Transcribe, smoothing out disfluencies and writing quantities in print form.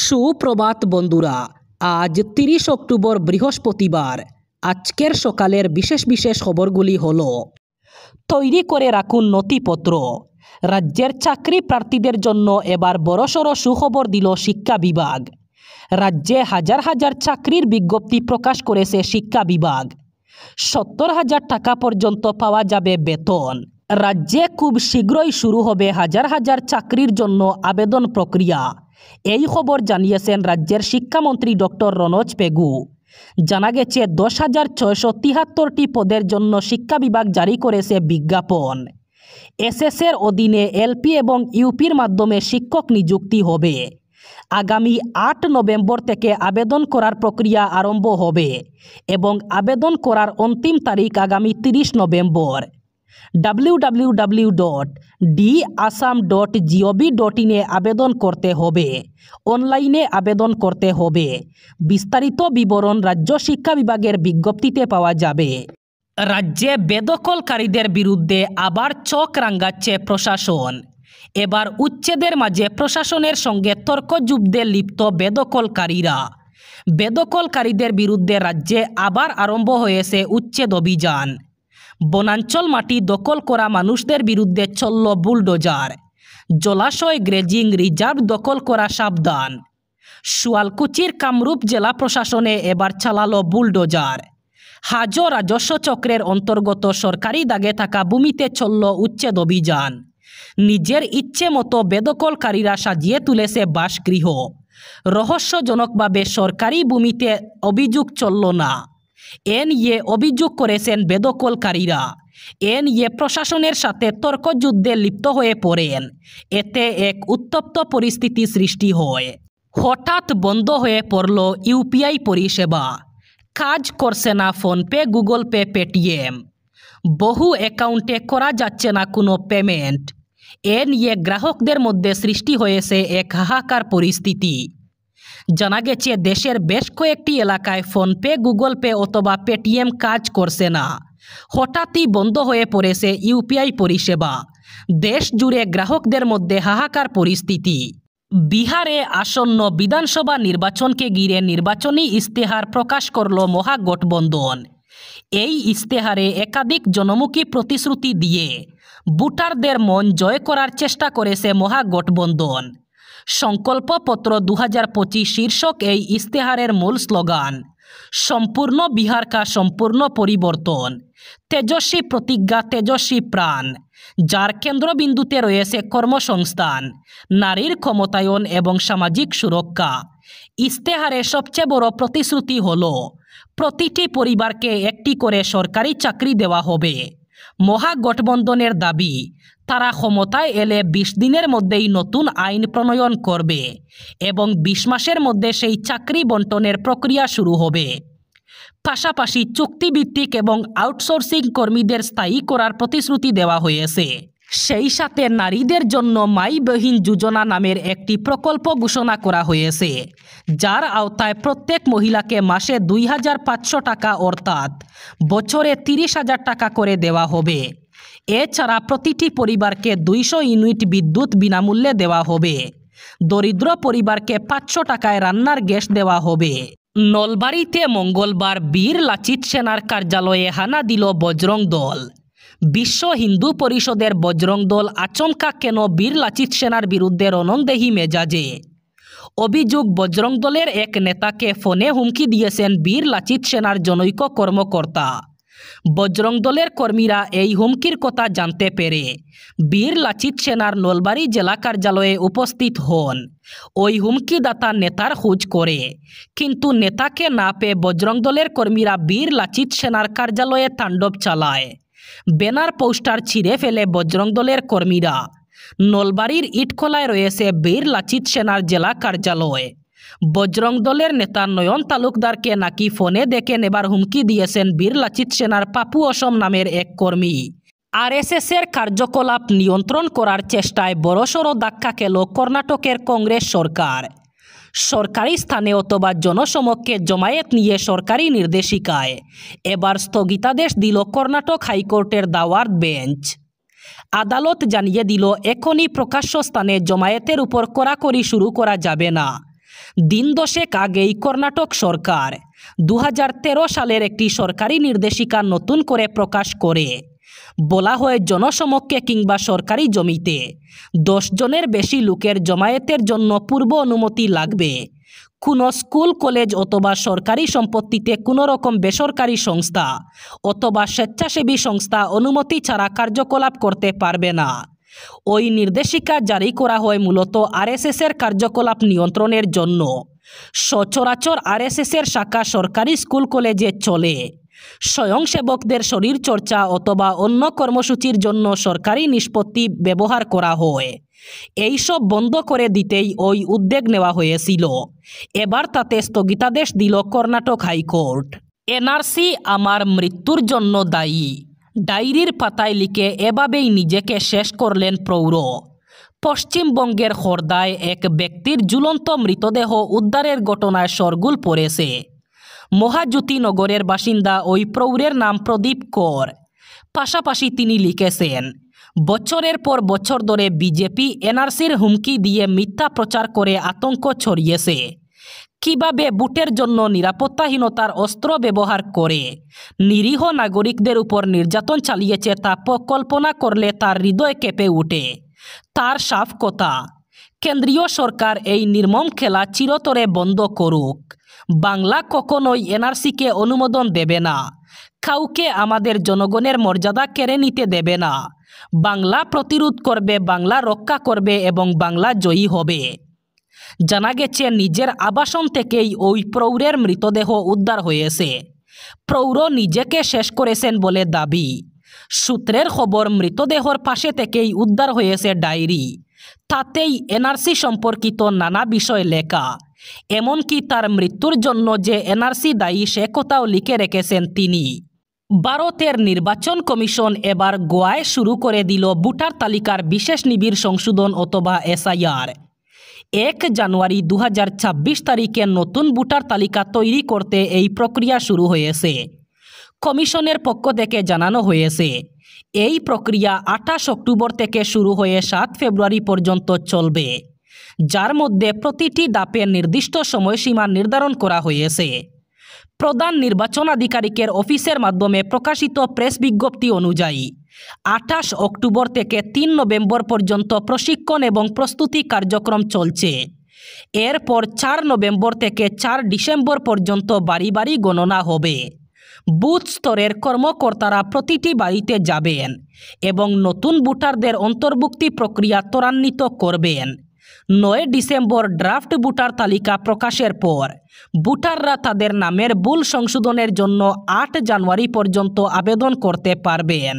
সুপ্রভাত বন্ধুরা, আজ 30 অক্টোবর বৃহস্পতিবার। আজকের সকালের বিশেষ বিশেষ খবরগুলি হলো: তৈরি করে রাখুন নথিপত্র। রাজ্যের চাকরি প্রার্থীদের জন্য এবার বড়সড় সুখবর দিল শিক্ষা বিভাগ। রাজ্যে হাজার হাজার চাকরির বিজ্ঞপ্তি প্রকাশ করেছে শিক্ষা বিভাগ। 70,000 টাকা পর্যন্ত পাওয়া যাবে বেতন। রাজ্যে খুব শীঘ্রই শুরু হবে হাজার হাজার চাকরির জন্য আবেদন প্রক্রিয়া। এই খবর জানিয়েছেন রাজ্যের শিক্ষামন্ত্রী ডক্টর রনোজ পেগু। জানা গেছে 10,673টি পদের জন্য শিক্ষা বিভাগ জারি করেছে বিজ্ঞাপন। এসএসের অধীনে এলপি এবং ইউপির মাধ্যমে শিক্ষক নিযুক্তি হবে। আগামী 8 নভেম্বর থেকে আবেদন করার প্রক্রিয়া আরম্ভ হবে এবং আবেদন করার অন্তিম তারিখ আগামী 30 নভেম্বর। www.dasam.gov.in এ আবেদন করতে হবে। অনলাইনে আবেদন করতে হবে। বিস্তারিত বিবরণ রাজ্য শিক্ষা বিভাগের বিজ্ঞপ্তিতে পাওয়া যাবে। রাজ্যে বেদখলকারীদের বিরুদ্ধে আবার চোখ রাঙাচ্ছে প্রশাসন। এবার উচ্ছেদের মাঝে প্রশাসনের সঙ্গে তর্কযুদ্ধে লিপ্ত বেদখলকারীরা। বেদখলকারীদের বিরুদ্ধে রাজ্যে আবার আরম্ভ হয়েছে উচ্ছেদ অভিযান। বনাঞ্চল মাটি দখল করা মানুষদের বিরুদ্ধে চলল বুলডোজার। জলাশয় গ্রেজিং রিজার্ভ দখল করা সাবধান। শুয়ালকুচির কামরূপ জেলা প্রশাসনে এবার চালালো বুলডোজার। হাজো রাজস্ব চক্রের অন্তর্গত সরকারি দাগে থাকা ভূমিতে চলল উচ্ছেদ অভিযান। নিজের ইচ্ছে মতো বেদখলকারীরা সাজিয়ে তুলেছে বাসগৃহ। রহস্যজনকভাবে সরকারি ভূমিতে অভিযোগ চলল না। এ নিয়ে অভিযোগ করেছেন বেদখলকারীরা। এ নিয়ে প্রশাসনের সাথে তর্কযুদ্ধে লিপ্ত হয়ে পড়েন। এতে এক উত্তপ্ত পরিস্থিতি সৃষ্টি হয়। হঠাৎ বন্ধ হয়ে পড়ল ইউপিআই পরিষেবা। কাজ করছে না ফোনপে, গুগল পে, পেটিএম। বহু অ্যাকাউন্টে করা যাচ্ছে না কোনো পেমেন্ট। এ নিয়ে গ্রাহকদের মধ্যে সৃষ্টি হয়েছে এক হাহাকার পরিস্থিতি। জানা গেছে দেশের বেশ কয়েকটি এলাকায় ফোনপে, গুগল পে অথবা পেটিএম কাজ করছে না। হঠাৎই বন্ধ হয়ে পড়েছে ইউপিআই পরিষেবা। দেশ জুড়ে গ্রাহকদের মধ্যে হাহাকার পরিস্থিতি। বিহারে আসন্ন বিধানসভা নির্বাচনকে ঘিরে নির্বাচনী ইস্তেহার প্রকাশ করল মহাগঠবন্ধন। এই ইস্তেহারে একাধিক জনমুখী প্রতিশ্রুতি দিয়ে ভোটারদের মন জয় করার চেষ্টা করেছে মহাগঠবন্ধন। সংকল্পপত্র 2025 শীর্ষক এই ইস্তেহারের মূল স্লোগান সম্পূর্ণ বিহার কা সম্পূর্ণ পরিবর্তন, তেজস্বী প্রতিজ্ঞা তেজস্বী প্রাণ, যার কেন্দ্রবিন্দুতে রয়েছে কর্মসংস্থান, নারীর ক্ষমতায়ন এবং সামাজিক সুরক্ষা। ইস্তেহারে সবচেয়ে বড় প্রতিশ্রুতি হল প্রতিটি পরিবারকে একটি করে সরকারি চাকরি দেওয়া হবে। মহাগঠবন্ধনের দাবি তারা ক্ষমতায় এলে 20 দিনের মধ্যেই নতুন আইন প্রণয়ন করবে এবং 20 মাসের মধ্যে সেই চাকরি বণ্টনের প্রক্রিয়া শুরু হবে। পাশাপাশি চুক্তিভিত্তিক এবং আউটসোর্সিং কর্মীদের স্থায়ী করার প্রতিশ্রুতি দেওয়া হয়েছে। সেই সাথে নারীদের জন্য মাই বহিন যোজনা নামের একটি প্রকল্প ঘোষণা করা হয়েছে, যার আওতায় প্রত্যেক মহিলাকে মাসে 2,500 টাকা অর্থাৎ বছরে 30,000 টাকা করে দেওয়া হবে। এছাড়া প্রতিটি পরিবারকে 200 ইউনিট বিদ্যুৎ বিনামূল্যে দেওয়া হবে। দরিদ্র পরিবারকে 500 টাকায় রান্নার গ্যাস দেওয়া হবে। নলবাড়িতে মঙ্গলবার বীর লাচিত সেনার কার্যালয়ে হানা দিল বজরং দল। বিশ্ব হিন্দু পরিষদের বজরং দল আচমকা কেন বীর লাচিত সেনার বিরুদ্ধে রণংদেহী মেজাজে? অভিযোগ, বজরং দলের এক নেতাকে ফোনে হুমকি দিয়েছেন বীর লাচিত সেনার জনৈক কর্মকর্তা। বজরং দলের কর্মীরা এই হুমকির কথা জানতে পেরে বীর লাচিত সেনার নলবাড়ি জেলা কার্যালয়ে উপস্থিত হন। ওই হুমকিদাতা নেতার খোঁজ করে, কিন্তু নেতাকে না পেয়ে বজরং দলের কর্মীরা বীর লাচিত সেনার কার্যালয়ে তাণ্ডব চালায়। ব্যানার পোস্টার ছিঁড়ে ফেলে বজরং দলের কর্মীরা। নলবাড়ির ইটখোলায় রয়েছে বীর লাচিত সেনার জেলা কার্যালয়। বজরং দলের নেতা নয়ন তালুকদারকে নাকি ফোনে দেখে নেবার হুমকি দিয়েছেন বীর লাচিত সেনার পাপু অসম নামের এক কর্মী। আরএসএসের কার্যকলাপ নিয়ন্ত্রণ করার চেষ্টায় বড়সড় ধাক্কা খেল কর্ণাটকের কংগ্রেস সরকার। সরকারি স্থানে অথবা জনসমক্ষে জমায়েত নিয়ে সরকারি নির্দেশিকায় এবার স্থগিতাদেশ দিল কর্ণাটক হাইকোর্টের দাওয়াত বেঞ্চ। আদালত জানিয়ে দিল, এখনই প্রকাশ্য স্থানে জমায়েতের উপর কড়াকড়ি শুরু করা যাবে না। দিন দশেক আগেই কর্ণাটক সরকার 2013 সালের একটি সরকারি নির্দেশিকা নতুন করে প্রকাশ করে বলা হয় জনসমক্ষে কিংবা সরকারি জমিতে 10 জনের বেশি লোকের জমায়েতের জন্য পূর্ব অনুমতি লাগবে। কোনো স্কুল কলেজ অথবা সরকারি সম্পত্তিতে কোনো রকম বেসরকারি সংস্থা অথবা স্বেচ্ছাসেবী সংস্থা অনুমতি ছাড়া কার্যকলাপ করতে পারবে না। ওই নির্দেশিকা জারি করা হয় মূলত আরএসএসের কার্যকলাপ নিয়ন্ত্রণের জন্য। সচরাচর আরএসএসের শাখা সরকারি স্কুল কলেজে চলে। স্বয়ংসেবকদের শরীরচর্চা অথবা অন্য কর্মসূচির জন্য সরকারি নিষ্পত্তি ব্যবহার করা হয়। এইসব বন্ধ করে দিতেই ওই উদ্যোগ নেওয়া হয়েছিল। এবার তাতে স্থগিতাদেশ দিল কর্ণাটক হাইকোর্ট। এনআরসি আমার মৃত্যুর জন্য দায়ী, ডায়েরির পাতায় লিখে এভাবেই নিজেকে শেষ করলেন প্রৌঢ়। পশ্চিমবঙ্গের খর্দায় এক ব্যক্তির ঝুলন্ত মৃতদেহ উদ্ধারের ঘটনায় শোরগোল পড়েছে। মহাজ্যোতিনগরের বাসিন্দা ওই প্রৌঢ়ের নাম প্রদীপ কর। পাশাপাশি তিনি লিখেছেন, বছরের পর বছর ধরে বিজেপি এনআরসির হুমকি দিয়ে মিথ্যা প্রচার করে আতঙ্ক ছড়িয়েছে। কিভাবে ভোটের জন্য নিরাপত্তাহীনতার অস্ত্র ব্যবহার করে নিরীহ নাগরিকদের উপর নির্যাতন চালিয়েছে তা কল্পনা করলে তার হৃদয় কেঁপে ওঠে। তার সাফ কথা, কেন্দ্রীয় সরকার এই নির্মম খেলা চিরতরে বন্ধ করুক। বাংলা কখনোই এনআরসিকে অনুমোদন দেবে না। কাউকে আমাদের জনগণের মর্যাদা কেড়ে নিতে দেবে না। বাংলা প্রতিরোধ করবে, বাংলা রক্ষা করবে এবং বাংলা জয়ী হবে। জানা গেছে নিজের আবাসন থেকেই ওই প্রৌঢ়ের মৃতদেহ উদ্ধার হয়েছে। প্রৌঢ় নিজেকে শেষ করেছেন বলে দাবি। সূত্রের খবর, মৃতদেহর পাশে থেকেই উদ্ধার হয়েছে ডায়েরি। তাতেই এনআরসি সম্পর্কিত নানা বিষয় লেখা। এমনকি তার মৃত্যুর জন্য যে এনআরসি দায়ী সে কথাও লিখে রেখেছেন তিনি। ভারতের নির্বাচন কমিশন এবার গোয়ায় শুরু করে দিল ভোটার তালিকার বিশেষ নিবিড় সংশোধন অথবা এসআইআর। 1 জানুয়ারি 2026 তারিখে নতুন ভোটার তালিকা তৈরি করতে এই প্রক্রিয়া শুরু হয়েছে। কমিশনের পক্ষ থেকে জানানো হয়েছে, এই প্রক্রিয়া 28 অক্টোবর থেকে শুরু হয়ে 7 ফেব্রুয়ারি পর্যন্ত চলবে, যার মধ্যে প্রতিটি ধাপে নির্দিষ্ট সময়সীমা নির্ধারণ করা হয়েছে। প্রধান নির্বাচন আধিকারিকের অফিসের মাধ্যমে প্রকাশিত প্রেস বিজ্ঞপ্তি অনুযায়ী 28 অক্টোবর থেকে 3 নভেম্বর পর্যন্ত প্রশিক্ষণ এবং প্রস্তুতি কার্যক্রম চলছে। এরপর 4 নভেম্বর থেকে 4 ডিসেম্বর পর্যন্ত বাড়ি বাড়ি গণনা হবে। বুথ স্তরের কর্মকর্তারা প্রতিটি বাড়িতে যাবেন এবং নতুন ভোটারদের অন্তর্ভুক্তি প্রক্রিয়া ত্বরান্বিত করবেন। 9 ডিসেম্বর ড্রাফট ভোটার তালিকা প্রকাশের পর ভোটাররা তাদের নামের ভুল সংশোধনের জন্য 8 জানুয়ারি পর্যন্ত আবেদন করতে পারবেন।